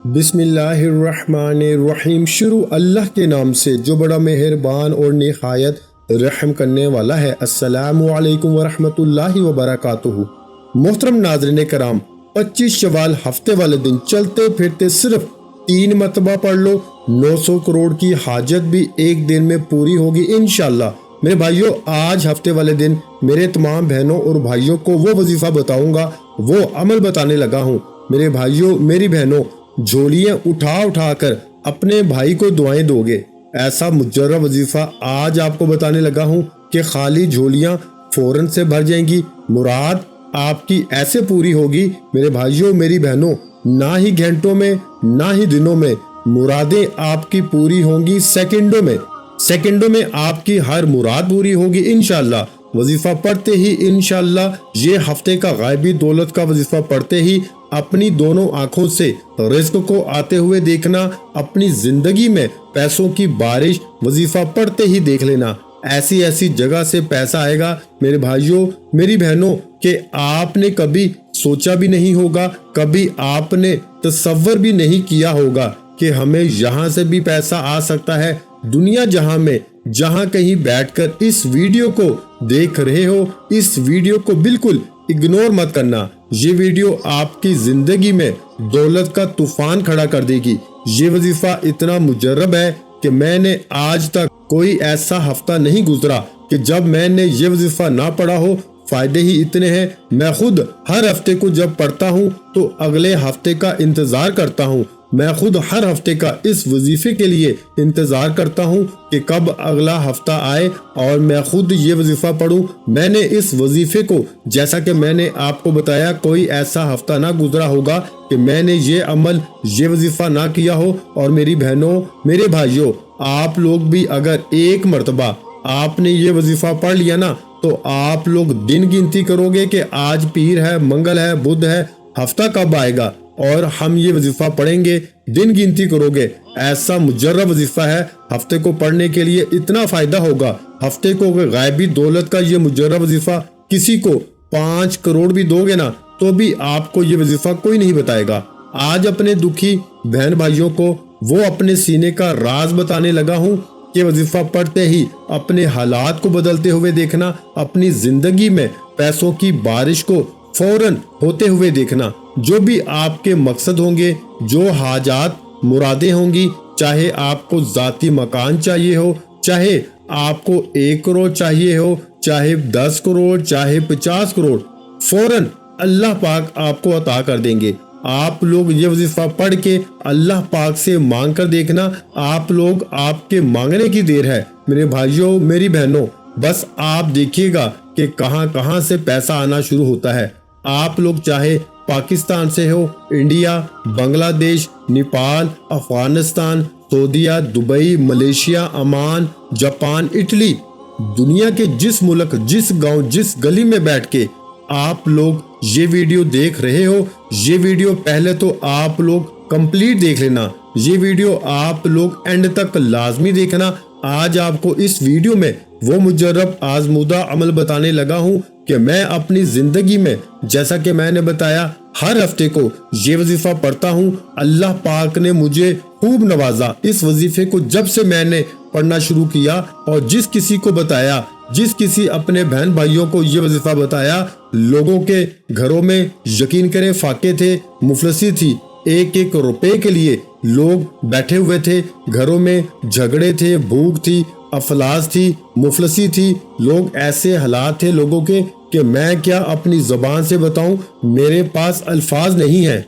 بسم اللہ الرحمن الرحیم۔ شروع اللہ کے نام سے جو بڑا مہربان اور نہایت رحم کرنے والا ہے۔ السلام علیکم ورحمۃ اللہ وبرکاتہ۔ محترم ناظرین کرام، 25 شوال ہفتے والے دن چلتے پھرتے صرف 3 مرتبہ پڑھ لو، 900 کروڑ کی حاجت بھی ایک دن میں پوری ہوگی انشاءاللہ۔ میرے بھائیوں، آج ہفتے والے دن میرے تمام بہنوں اور بھائیوں کو وہ وظیفہ بتاؤں گا، وہ عمل بتانے لگا ہوں۔ میرے بھائیوں، میری بہنوں، جھولیاں اٹھا کر اپنے بھائی کو دعائیں دو گے، ایسا مجرب وظیفہ آج آپ کو بتانے لگا ہوں کہ خالی جھولیاں فوراً سے بھر جائیں گی، مراد آپ کی ایسے پوری ہوگی میرے بھائیوں میری بہنوں، نہ ہی گھنٹوں میں نہ ہی دنوں میں، مرادیں آپ کی پوری ہوں گی سیکنڈوں میں آپ کی ہر مراد پوری ہوگی انشاءاللہ۔ وظیفہ پڑھتے ہی انشاءاللہ، یہ ہفتے کا غائبی دولت کا وظیفہ پڑھتے ہی اپنی دونوں آنکھوں سے رزق کو آتے ہوئے دیکھنا، اپنی زندگی میں پیسوں کی بارش وظیفہ پڑھتے ہی دیکھ لینا۔ ایسی جگہ سے پیسہ آئے گا میرے بھائیوں میری بہنوں کہ آپ نے کبھی سوچا بھی نہیں ہوگا، کبھی آپ نے تصور بھی نہیں کیا ہوگا کہ ہمیں یہاں سے بھی پیسہ آ سکتا ہے۔ دنیا جہاں میں جہاں کہیں بیٹھ کر اس ویڈیو کو دیکھ رہے ہو، اس ویڈیو کو بالکل اگنور مت کرنا۔ یہ ویڈیو آپ کی زندگی میں دولت کا طوفان کھڑا کر دے گی۔ یہ وظیفہ اتنا مجرب ہے کہ میں نے آج تک کوئی ایسا ہفتہ نہیں گزرا کہ جب میں نے یہ وظیفہ نہ پڑھا ہو۔ فائدے ہی اتنے ہیں، میں خود ہر ہفتے کو جب پڑھتا ہوں تو اگلے ہفتے کا انتظار کرتا ہوں۔ میں خود ہر ہفتے کا اس وظیفے کے لیے انتظار کرتا ہوں کہ کب اگلا ہفتہ آئے اور میں خود یہ وظیفہ پڑھوں۔ میں نے اس وظیفے کو، جیسا کہ میں نے آپ کو بتایا، کوئی ایسا ہفتہ نہ گزرا ہوگا کہ میں نے یہ عمل، یہ وظیفہ نہ کیا ہو۔ اور میری بہنوں میرے بھائیوں، آپ لوگ بھی اگر ایک مرتبہ آپ نے یہ وظیفہ پڑھ لیا نا تو آپ لوگ دن گنتی کرو گے کہ آج پیر ہے، منگل ہے، بدھ ہے، ہفتہ کب آئے گا اور ہم یہ وظیفہ پڑھیں گے، دن گنتی کرو گے۔ ایسا مجرب وظیفہ ہے، ہفتے کو پڑھنے کے لیے اتنا فائدہ ہوگا۔ ہفتے کو غائبی دولت کا یہ مجرب وظیفہ کسی کو 5 کروڑ بھی دو گے نا تو بھی آپ کو یہ وظیفہ کوئی نہیں بتائے گا۔ آج اپنے دکھی بہن بھائیوں کو وہ اپنے سینے کا راز بتانے لگا ہوں کہ وظیفہ پڑھتے ہی اپنے حالات کو بدلتے ہوئے دیکھنا، اپنی زندگی میں پیسوں کی بارش کو فوراً ہوتے ہوئے دیکھنا۔ جو بھی آپ کے مقصد ہوں گے، جو حاجات مرادیں ہوں گی، چاہے آپ کو ذاتی مکان چاہیے ہو، چاہے آپ کو 1 کروڑ چاہیے ہو، چاہے 10 کروڑ، چاہے 50 کروڑ، فوراً اللہ پاک آپ کو عطا کر دیں گے۔ آپ لوگ یہ وظیفہ پڑھ کے اللہ پاک سے مانگ کر دیکھنا، آپ لوگ آپ کے مانگنے کی دیر ہے میرے بھائیوں میری بہنوں۔ بس آپ دیکھیے گا کہ کہاں سے پیسہ آنا شروع ہوتا ہے۔ آپ لوگ چاہے پاکستان سے ہو، انڈیا، بنگلہ دیش، نیپال، افغانستان، سعودیہ، Dubai, Malaysia, Oman, Japan, Italy, دنیا کے جس ملک، جس گاؤں، جس گلی میں بیٹھ کے آپ لوگ یہ ویڈیو دیکھ رہے ہو، یہ ویڈیو پہلے تو آپ لوگ کمپلیٹ دیکھ لینا، یہ ویڈیو آپ لوگ اینڈ تک لازمی دیکھنا۔ آج آپ کو اس ویڈیو میں وہ مجرب آزمودہ عمل بتانے لگا ہوں کہ میں اپنی زندگی میں، جیسا کہ میں نے بتایا، ہر ہفتے کو یہ وظیفہ پڑھتا ہوں۔ اللہ پاک نے مجھے خوب نوازا۔ اس وظیفے کو جب سے میں نے پڑھنا شروع کیا اور جس کسی کو بتایا، جس کسی اپنے بہن بھائیوں کو یہ وظیفہ بتایا، لوگوں کے گھروں میں یقین کریں فاقے تھے، مفلسی تھی، 1 روپے کے لیے لوگ بیٹھے ہوئے تھے، گھروں میں جھگڑے تھے، بھوک تھی، افلاس تھی، مفلسی تھی، لوگ ایسے حالات تھے لوگوں کے کہ میں کیا اپنی زبان سے بتاؤں، میرے پاس الفاظ نہیں ہیں۔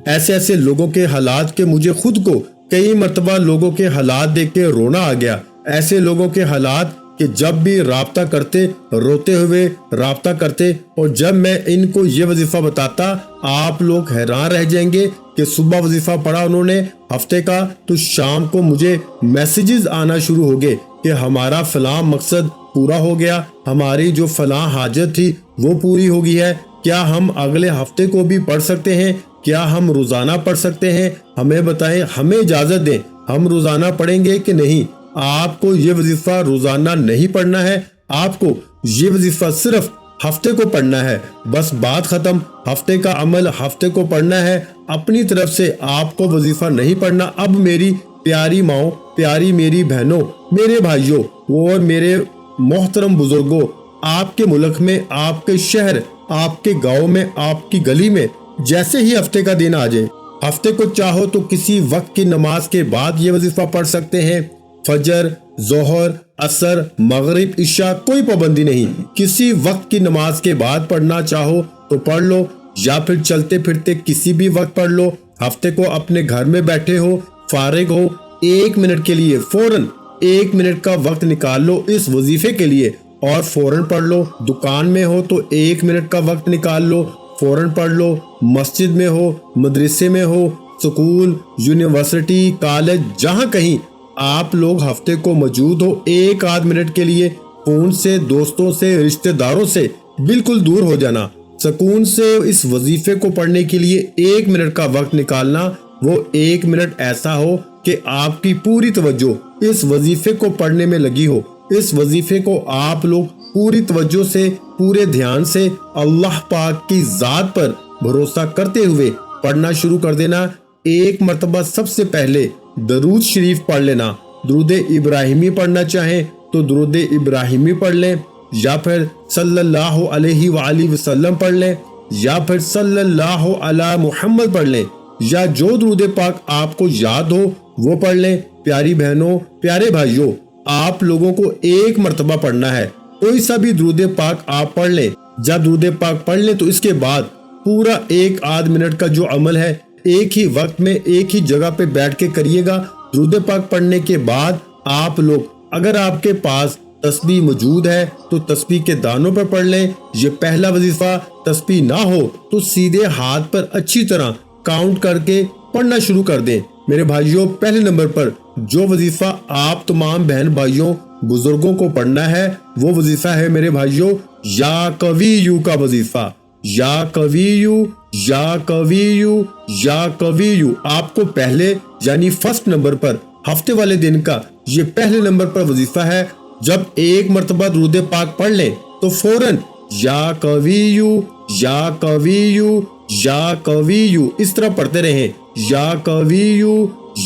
ایسے لوگوں کے حالات کہ مجھے خود کو کئی مرتبہ لوگوں کے حالات دیکھ کے رونا آ گیا۔ ایسے لوگوں کے حالات کہ جب بھی رابطہ کرتے، روتے ہوئے رابطہ کرتے، اور جب میں ان کو یہ وظیفہ بتاتا آپ لوگ حیران رہ جائیں گے کہ صبح وظیفہ پڑھا انہوں نے ہفتے کا تو شام کو مجھے میسیجز آنا شروع ہو گئے کہ ہمارا فلاں مقصد پورا ہو گیا، ہماری جو فلاں حاجت تھی وہ پوری ہو گئی ہے، کیا ہم اگلے ہفتے کو بھی پڑھ سکتے ہیں، کیا ہم روزانہ پڑھ سکتے ہیں، ہمیں بتائیں، ہمیں اجازت دیں، ہم روزانہ پڑھیں گے کہ نہیں۔ آپ کو یہ وظیفہ روزانہ نہیں پڑھنا ہے، آپ کو یہ وظیفہ صرف ہفتے کو پڑھنا ہے، بس بات ختم۔ ہفتے کا عمل ہفتے کو پڑھنا ہے، اپنی طرف سے آپ کو وظیفہ نہیں پڑھنا۔ اب میری پیاری ماؤں، پیاری میری بہنوں، میرے بھائیوں اور میرے محترم بزرگوں، آپ کے ملک میں، آپ کے شہر، آپ کے گاؤں میں، آپ کی گلی میں جیسے ہی ہفتے کا دن آ جائے، ہفتے کو چاہو تو کسی وقت کی نماز کے بعد یہ وظیفہ پڑھ سکتے ہیں۔ فجر، ظہر، عصر، مغرب، عشاء، کوئی پابندی نہیں، کسی وقت کی نماز کے بعد پڑھنا چاہو تو پڑھ لو، یا پھر چلتے پھرتے کسی بھی وقت پڑھ لو۔ ہفتے کو اپنے گھر میں بیٹھے ہو، فارغ ہو، 1 منٹ کے لیے فوراً 1 منٹ کا وقت نکال لو اس وظیفے کے لیے اور فوراً پڑھ لو۔ دکان میں ہو تو 1 منٹ کا وقت نکال لو، فوراً پڑھ لو۔ مسجد میں ہو، مدرسے میں ہو، سکول، یونیورسٹی، کالج، جہاں کہیں آپ لوگ ہفتے کو موجود ہو، 1 منٹ کے لیے فون سے، دوستوں سے، رشتہ داروں سے بالکل دور ہو جانا، سکون سے اس وظیفے کو پڑھنے کے لیے 1 منٹ کا وقت نکالنا۔ وہ 1 منٹ ایسا ہو کہ آپ کی پوری توجہ اس وظیفے کو پڑھنے میں لگی ہو، اس وظیفے کو آپ لوگ پوری توجہ سے، پورے دھیان سے اللہ پاک کی ذات پر بھروسہ کرتے ہوئے پڑھنا شروع کر دینا۔ 1 مرتبہ سب سے پہلے درود شریف پڑھ لینا، درود ابراہیمی پڑھنا چاہیں تو درود ابراہیمی پڑھ لیں، یا پھر صلی اللہ علیہ وآلہ وسلم پڑھ لیں، یا پھر صلی اللہ علی محمد پڑھ لیں، یا جو درود پاک آپ کو یاد ہو وہ پڑھ لیں۔ پیاری بہنوں، پیارے بھائیوں، آپ لوگوں کو 1 مرتبہ پڑھنا ہے، کوئی سا بھی درود پاک آپ پڑھ لیں۔ جب درود پاک پڑھ لیں تو اس کے بعد پورا 1 منٹ کا جو عمل ہے ایک ہی وقت میں ایک ہی جگہ پہ بیٹھ کے کریے گا۔ درود پاک پڑھنے کے بعد آپ لوگ، اگر آپ کے پاس تسبیح موجود ہے تو تسبیح کے دانوں پر پڑھ لیں، یہ پہلا وظیفہ۔ تسبیح نہ ہو تو سیدھے ہاتھ پر اچھی طرح کاؤنٹ کر کے پڑھنا شروع کر دیں۔ میرے بھائیوں، پہلے نمبر پر جو وظیفہ آپ تمام بہن بھائیوں بزرگوں کو پڑھنا ہے وہ وظیفہ ہے میرے بھائیوں یا قویو کا وظیفہ۔ یا قویو، یا قویو، یا قویو آپ کو پہلے یعنی فرسٹ نمبر پر ہفتے والے دن کا یہ پہلے نمبر پر وظیفہ ہے۔ جب 1 مرتبہ درود پاک پڑھ لیں تو فوراً یا قویو، یا قویو، یا قویو اس طرح پڑھتے رہیں۔ یا قویو،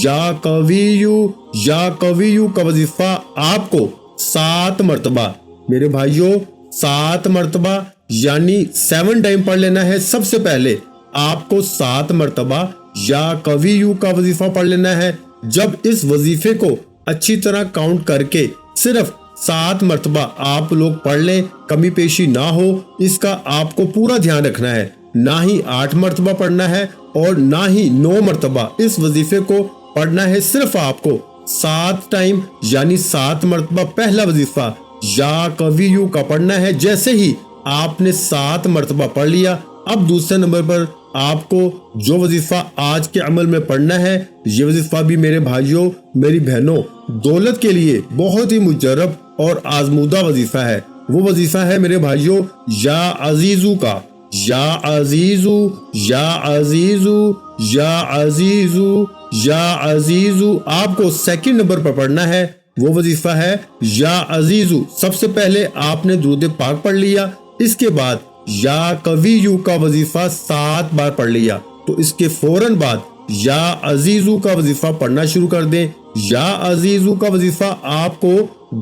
یا قویو، یا قویو کا وظیفہ آپ کو 7 مرتبہ، میرے بھائیوں 7 مرتبہ یعنی 7 ٹائم پڑھ لینا ہے۔ سب سے پہلے آپ کو 7 مرتبہ یا قویو کا وظیفہ پڑھ لینا ہے۔ جب اس وظیفے کو اچھی طرح کاؤنٹ کر کے صرف 7 مرتبہ آپ لوگ پڑھ لیں، کمی پیشی نہ ہو، اس کا آپ کو پورا دھیان رکھنا ہے۔ نہ ہی 8 مرتبہ پڑھنا ہے اور نہ ہی 9 مرتبہ اس وظیفے کو پڑھنا ہے، صرف آپ کو 7 ٹائم یعنی 7 مرتبہ پہلا وظیفہ یا قویو کا پڑھنا ہے۔ جیسے ہی آپ نے 7 مرتبہ پڑھ لیا، اب دوسرے نمبر پر آپ کو جو وظیفہ آج کے عمل میں پڑھنا ہے، یہ وظیفہ بھی میرے بھائیوں، میری بہنوں، دولت کے لیے بہت ہی مجرب اور آزمودہ وظیفہ ہے۔ وہ وظیفہ ہے میرے بھائیوں یا عزیزو کا۔ یا عزیزو، یا عزیزو، یا عزیزو، یا عزیزو آپ کو سیکنڈ نمبر پر پڑھنا ہے۔ وہ وظیفہ ہے یا عزیزو۔ سب سے پہلے آپ نے درود پاک پڑھ لیا، اس کے بعد یا قویو کا وظیفہ 7 بار پڑھ لیا تو اس کے فوراً بعد یا عزیزو کا وظیفہ پڑھنا شروع کر دیں۔ یا عزیزو کا وظیفہ آپ کو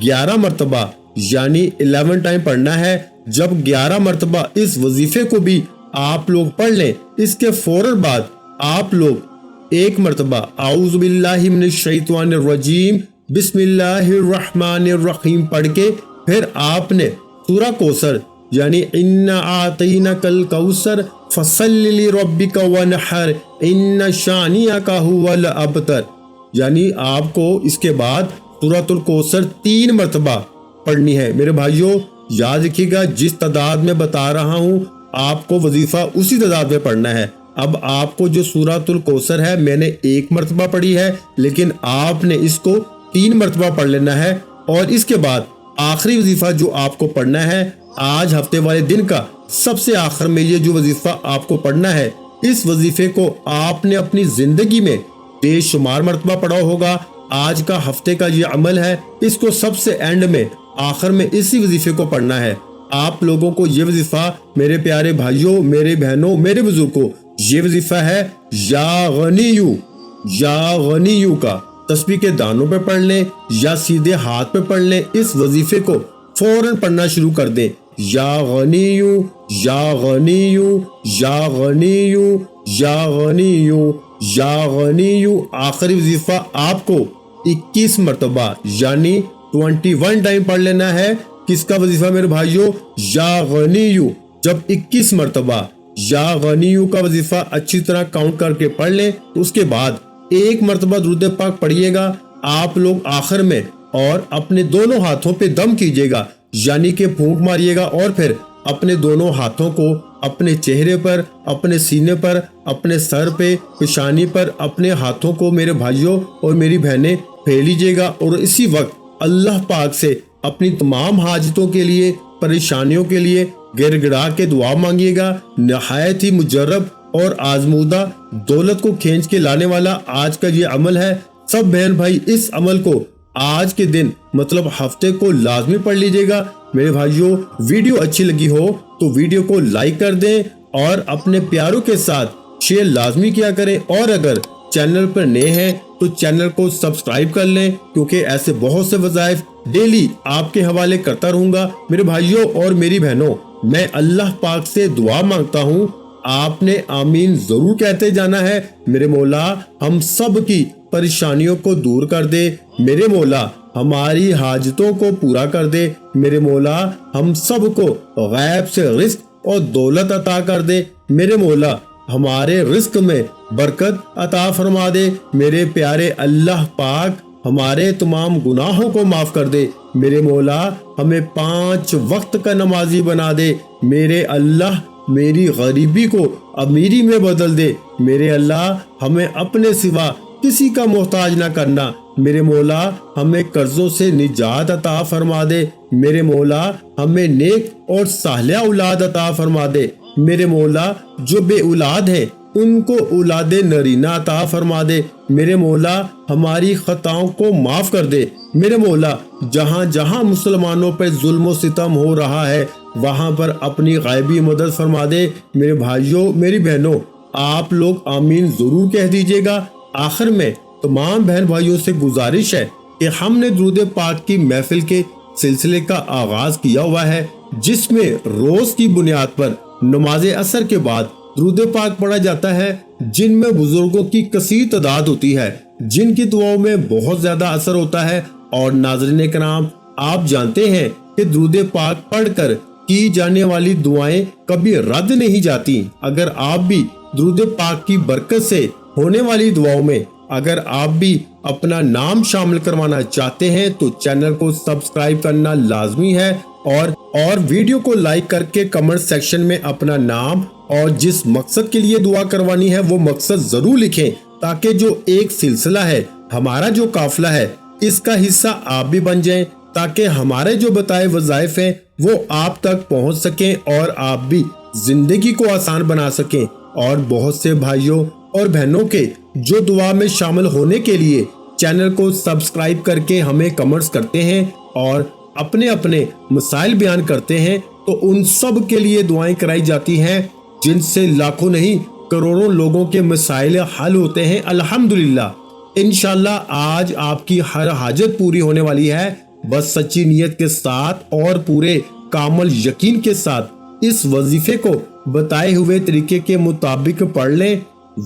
11 مرتبہ یعنی 11 ٹائم پڑھنا ہے۔ جب 11 مرتبہ اس وظیفے کو بھی آپ لوگ پڑھ لیں، اس کے فوراً بعد آپ لوگ 1 مرتبہ اعوذ باللہ من الشیطان الرجیم بسم اللہ الرحمن الرحیم پڑھ کے پھر آپ نے سورہ کوثر یعنی اِنَّا أَعْطَيْنَاكَ الْكَوْثَرَ فَصَلِّ لِرَبِّكَ وَانْحَرْ إِنَّ شَانِئَكَ هُوَ الْأَبْتَرُ یعنی آپ کو اس کے بعد سورۃ الکوثر 3 مرتبہ پڑھنی ہے۔ میرے بھائیوں یاد رکھیے گا، جس تعداد میں بتا رہا ہوں آپ کو وظیفہ اسی تعداد میں پڑھنا ہے۔ اب آپ کو جو سورۃ الکوثر ہے میں نے 1 مرتبہ پڑھی ہے، لیکن آپ نے اس کو 3 مرتبہ پڑھ لینا ہے۔ اور اس کے بعد آخری وظیفہ جو آپ کو پڑھنا ہے آج ہفتے والے دن کا سب سے آخر میں، یہ جو وظیفہ آپ کو پڑھنا ہے، اس وظیفے کو آپ نے اپنی زندگی میں بے شمار مرتبہ پڑھا ہوگا۔ آج کا ہفتے کا یہ عمل ہے، اس کو سب سے اینڈ میں آخر میں اسی وظیفے کو پڑھنا ہے۔ آپ لوگوں کو یہ وظیفہ، میرے پیارے بھائیوں، میرے بہنوں، میرے بزرگوں، یہ وظیفہ ہے یا غنیو، یا غنیو کا تسبیح کے دانوں پہ پڑھ لیں یا سیدھے ہاتھ پہ پڑھ لیں۔ اس وظیفے کو فوراً پڑھنا شروع کر دیں، یا غنیو، یا غنیو، یا غنیو، یا غنیو، یا غنیو۔ آخری وظیفہ آپ کو 21 مرتبہ یعنی 21 ٹائم پڑھ لینا ہے۔ کس کا وظیفہ میرے بھائیوں؟ یا غنیو۔ جب 21 مرتبہ یا غنیو کا وظیفہ اچھی طرح کاؤنٹ کر کے پڑھ لیں تو اس کے بعد ایک مرتبہ درود پاک پڑھیے گا آپ لوگ آخر میں، اور اپنے دونوں ہاتھوں پہ دم کیجیے گا، یعنی کہ پھونک ماریے گا، اور پھر اپنے دونوں ہاتھوں کو اپنے چہرے پر، اپنے سینے پر، اپنے سر پہ، پیشانی پر اپنے ہاتھوں کو میرے بھائیوں اور میری بہنیں پھیر لیجیے گا، اور اسی وقت اللہ پاک سے اپنی تمام حاجتوں کے لیے، پریشانیوں کے لیے گڑ گڑا کے دعا مانگیے گا۔ نہایت ہی مجرب اور آزمودہ، دولت کو کھینچ کے لانے والا آج کا یہ عمل ہے۔ سب بہن بھائی اس عمل کو آج کے دن مطلب ہفتے کو لازمی پڑھ لیجیے گا۔ میرے بھائیوں، ویڈیو اچھی لگی ہو تو ویڈیو کو لائک کر دیں اور اپنے پیاروں کے ساتھ شیئر لازمی کیا کریں، اور اگر چینل پر نئے ہیں تو چینل کو سبسکرائب کر لیں، کیونکہ ایسے بہت سے وظائف ڈیلی آپ کے حوالے کرتا رہوں گا۔ میرے بھائیوں اور میری بہنوں، میں اللہ پاک سے دعا مانگتا ہوں، آپ نے آمین ضرور کہتے جانا ہے۔ میرے مولا ہم سب کی پریشانیوں کو دور کر دے، میرے مولا ہماری حاجتوں کو پورا کر دے، میرے مولا ہم سب کو غیب سے رزق اور دولت عطا کر دے، میرے مولا ہمارے رزق میں برکت عطا فرما دے، میرے پیارے اللہ پاک ہمارے تمام گناہوں کو معاف کر دے، میرے مولا ہمیں 5 وقت کا نمازی بنا دے، میرے اللہ میری غریبی کو امیری میں بدل دے، میرے اللہ ہمیں اپنے سوا کسی کا محتاج نہ کرنا، میرے مولا ہمیں قرضوں سے نجات عطا فرما دے، میرے مولا ہمیں نیک اور صالحہ اولاد عطا فرما دے، میرے مولا جو بے اولاد ہیں ان کو اولاد نرینہ عطا فرما دے، میرے مولا ہماری خطاؤں کو معاف کر دے، میرے مولا جہاں جہاں مسلمانوں پہ ظلم و ستم ہو رہا ہے وہاں پر اپنی غیبی مدد فرما دے۔ میرے بھائیوں میری بہنوں، آپ لوگ آمین ضرور کہہ دیجیے گا۔ آخر میں تمام بہن بھائیوں سے گزارش ہے کہ ہم نے درود پاک کی محفل کے سلسلے کا آغاز کیا ہوا ہے، جس میں روز کی بنیاد پر نماز عصر کے بعد درود پاک پڑھا جاتا ہے، جن میں بزرگوں کی کثیر تعداد ہوتی ہے، جن کی دعاؤں میں بہت زیادہ اثر ہوتا ہے۔ اور ناظرین کرام، آپ جانتے ہیں کہ درود پاک پڑھ کر کی جانے والی دعائیں کبھی رد نہیں جاتی۔ اگر آپ بھی درود پاک کی برکت سے ہونے والی دعاؤں میں اگر آپ بھی اپنا نام شامل کروانا چاہتے ہیں تو چینل کو سبسکرائب کرنا لازمی ہے، اور ویڈیو کو لائک کر کے کمنٹ سیکشن میں اپنا نام اور جس مقصد کے لیے دعا کروانی ہے وہ مقصد ضرور لکھیں، تاکہ جو ایک سلسلہ ہے، ہمارا جو قافلہ ہے، اس کا حصہ آپ بھی بن جائیں، تاکہ ہمارے جو بتائے وظائف ہیں وہ آپ تک پہنچ سکیں اور آپ بھی زندگی کو آسان بنا سکیں۔ اور بہت سے بھائیوں اور بہنوں کے جو دعا میں شامل ہونے کے لیے چینل کو سبسکرائب کر کے ہمیں کمنٹس کرتے ہیں اور اپنے اپنے مسائل بیان کرتے ہیں، تو ان سب کے لیے دعائیں کرائی جاتی ہیں، جن سے لاکھوں نہیں کروڑوں لوگوں کے مسائل حل ہوتے ہیں الحمدللہ۔ انشاءاللہ آج آپ کی ہر حاجت پوری ہونے والی ہے، بس سچی نیت کے ساتھ اور پورے کامل یقین کے ساتھ اس وظیفے کو بتائے ہوئے طریقے کے مطابق پڑھ لیں۔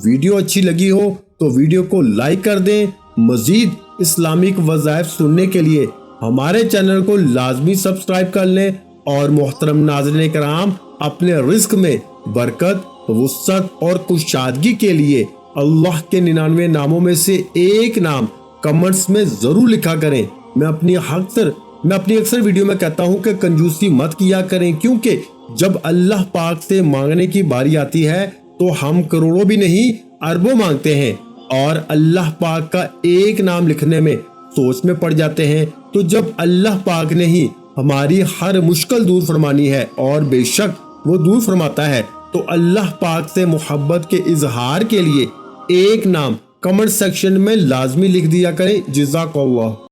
ویڈیو اچھی لگی ہو تو ویڈیو کو لائک کر دیں۔ مزید اسلامک وظائف سننے کے لیے ہمارے چینل کو لازمی سبسکرائب کر لیں، اور محترم ناظرین کرام، اپنے رزق میں برکت، وسعت اور کشادگی کے لیے اللہ کے 99 ناموں میں سے ایک نام کمنٹس میں ضرور لکھا کریں۔ میں اپنی اکثر ویڈیو میں کہتا ہوں کہ کنجوسی مت کیا کریں، کیونکہ جب اللہ پاک سے مانگنے کی باری آتی ہے تو ہم کروڑوں بھی نہیں اربوں مانگتے ہیں، اور اللہ پاک کا ایک نام لکھنے میں سوچ میں پڑ جاتے ہیں۔ تو جب اللہ پاک نے ہی ہماری ہر مشکل دور فرمانی ہے، اور بے شک وہ دور فرماتا ہے، تو اللہ پاک سے محبت کے اظہار کے لیے ایک نام کمنٹ سیکشن میں لازمی لکھ دیا کریں۔ جزاک اللہ۔